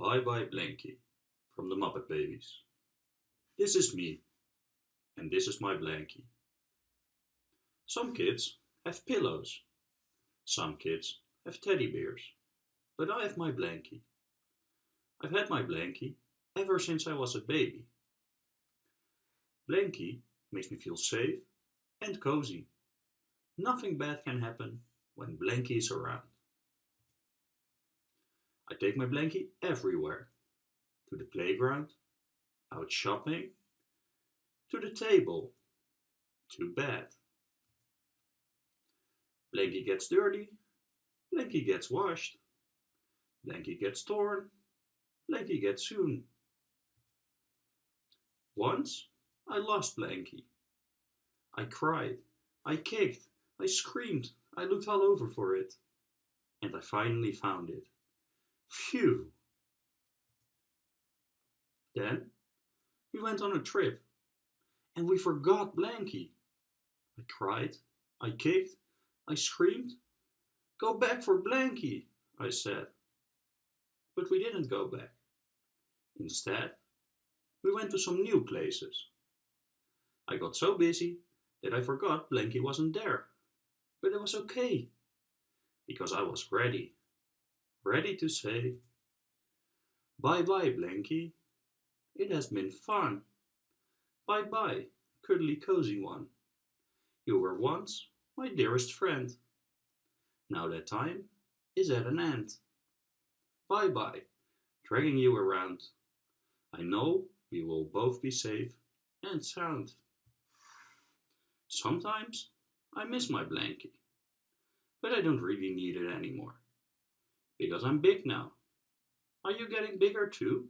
Bye Bye Blankie from the Muppet Babies. This is me, and this is my blankie. Some kids have pillows, some kids have teddy bears, but I have my blankie. I've had my blankie ever since I was a baby. Blankie makes me feel safe and cozy. Nothing bad can happen when Blankie is around. I take my blankie everywhere. To the playground, out shopping, to the table, to bed. Blankie gets dirty, Blankie gets washed, Blankie gets torn, Blankie gets sewn. Once I lost Blankie. I cried, I kicked, I screamed, I looked all over for it. And I finally found it. Phew! Then we went on a trip and we forgot Blankie. I cried, I kicked, I screamed. Go back for Blankie, I said. But we didn't go back. Instead, we went to some new places. I got so busy that I forgot Blankie wasn't there. But it was okay, because I was ready. Ready to say, bye bye Blankie. It has been fun. Bye bye, cuddly cozy one. You were once my dearest friend. Now that time is at an end. Bye bye, dragging you around. I know we will both be safe and sound. Sometimes I miss my blankie, but I don't really need it anymore, because I'm big now. Are you getting bigger too?